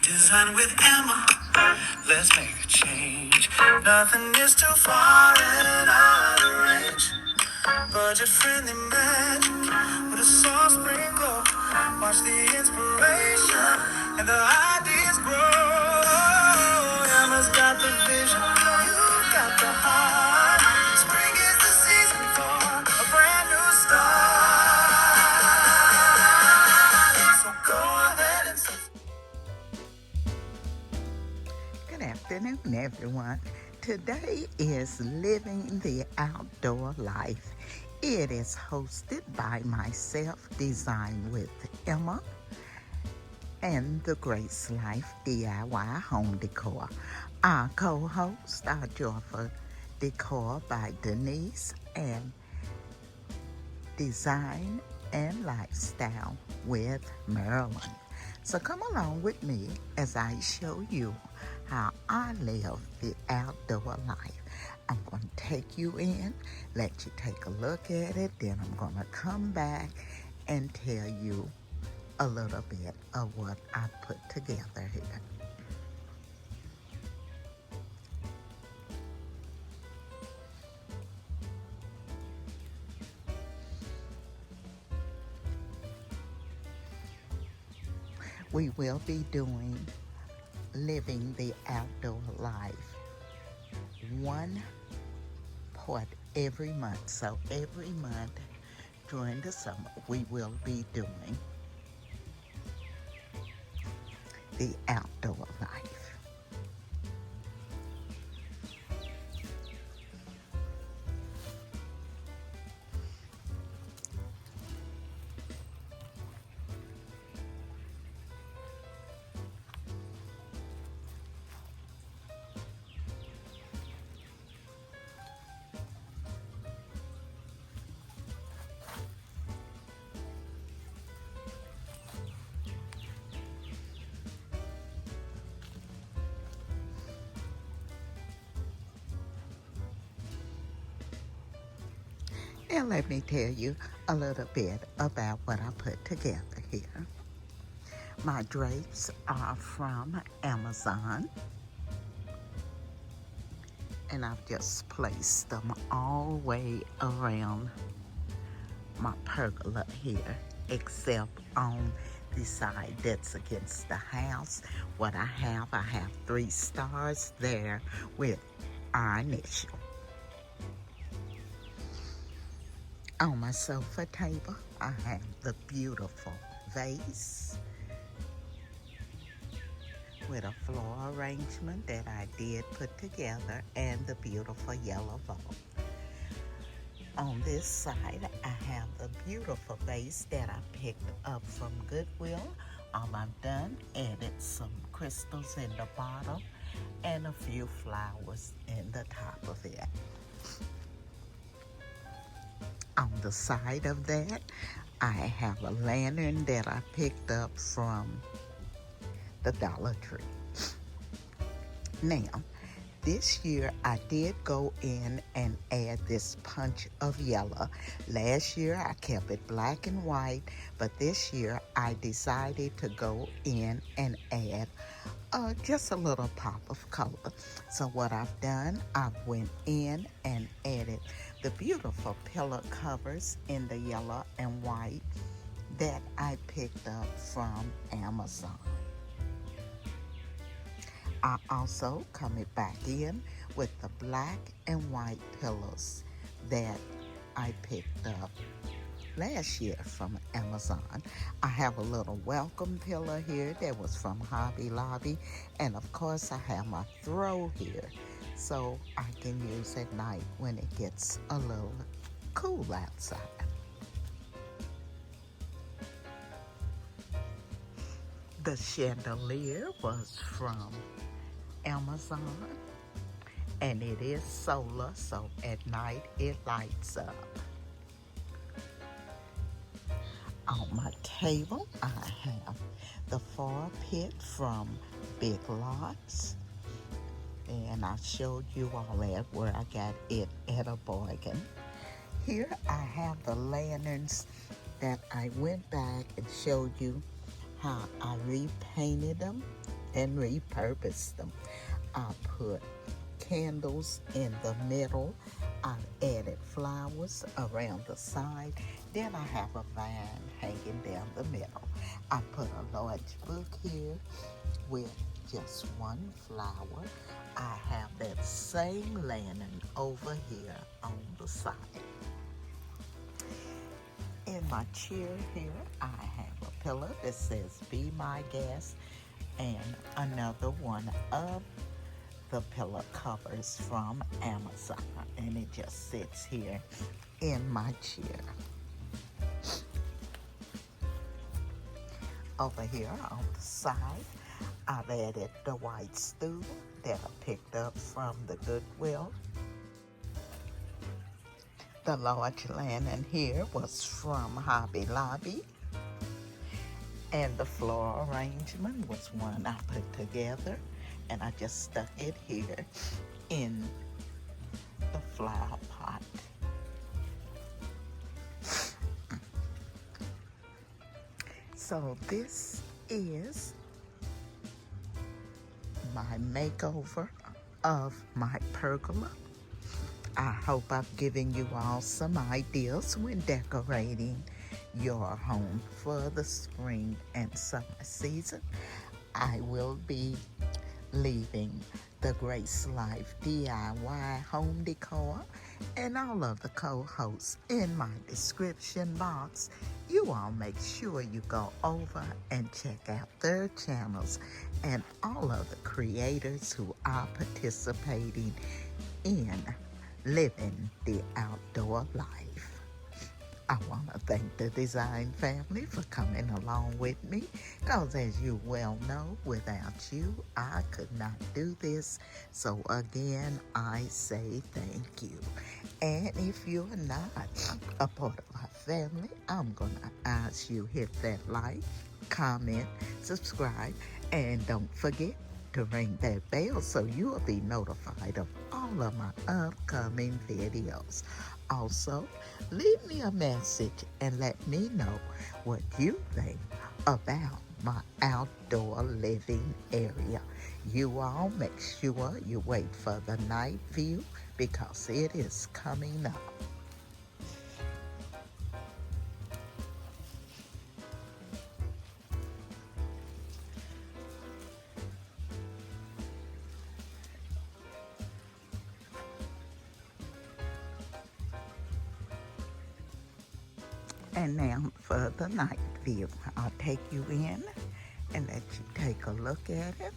Design with Emma. Let's make a change. Nothing is too far and out of range. Budget friendly magic with a soft sprinkle. Watch the inspiration and the ideas grow. Emma's got the vision, you got the heart. Spring is the season for a brand new start. So go ahead and Good afternoon, everyone. Today is Living the Outdoor Life. It is hosted by myself, Design with Emma, and the Grace Life DIY Home Decor. Our co-host, our Joyful Decor by Denise, and Design and Lifestyle with Marilyn. So come along with me as I show you how I live the outdoor life. I'm going to take you in, let you take a look at it, then I'm going to come back and tell you a little bit of what I put together here. We will be doing Living the Outdoor Life, one part every month. So every month during the summer, we will be doing the outdoor life. And let me tell you a little bit about what I put together here. My drapes are from Amazon, and I've just placed them all the way around my pergola here, except on the side that's against the house. What I have 3 stars there with our initial. On my sofa table, I have the beautiful vase with a floral arrangement that I did put together and the beautiful yellow bowl. On this side, I have the beautiful vase that I picked up from Goodwill. All I've done, added some crystals in the bottom and a few flowers in the top of it. On the side of that, I have a lantern that I picked up from the Dollar Tree. Now, this year I did go in and add this punch of yellow. Last year I kept it black and white, but this year I decided to go in and add just a little pop of color. So what I've done, I went in and added the beautiful pillow covers in the yellow and white that I picked up from Amazon. I also come back in with the black and white pillows that I picked up last year from Amazon. I have a little welcome pillow here that was from Hobby Lobby, and of course I have my throw here so I can use at night when it gets a little cool outside. The chandelier was from Amazon, and it is solar, so at night it lights up. On my table, I have the fire pit from Big Lots, and I showed you all that where I got it at a bargain. Here I have the lanterns that I went back and showed you how I repainted them and repurposed them. I put candles in the middle. I added flowers around the side. Then I have a vine hanging down the middle. I put a large book here with just one flower. I have that same lantern over here on the side. In my chair here, I have a pillow that says "Be My Guest" and another one of the pillow covers from Amazon, and it just sits here in my chair. Over here on the side, I've added the white stool that I picked up from the Goodwill. The large lantern here was from Hobby Lobby, and the floral arrangement was one I put together, and I just stuck it here in the flower pot. So this is my makeover of my pergola. I hope I've given you all some ideas when decorating your home for the spring and summer season. I will be leaving the Grace Life DIY home decor and all of the co-hosts in my description box. You all make sure you go over and check out their channels and all of the creators who are participating in living the outdoor life. I want to thank the design family for coming along with me, because as you well know, without you, I could not do this. So again, I say thank you. And if you're not a part of my family, I'm going to ask you hit that like, comment, subscribe, and don't forget to ring that bell so you'll be notified of all of my upcoming videos. Also, leave me a message and let me know what you think about my outdoor living area. You all make sure you wait for the night view because it is coming up. And now for the night view. I'll take you in and let you take a look at it.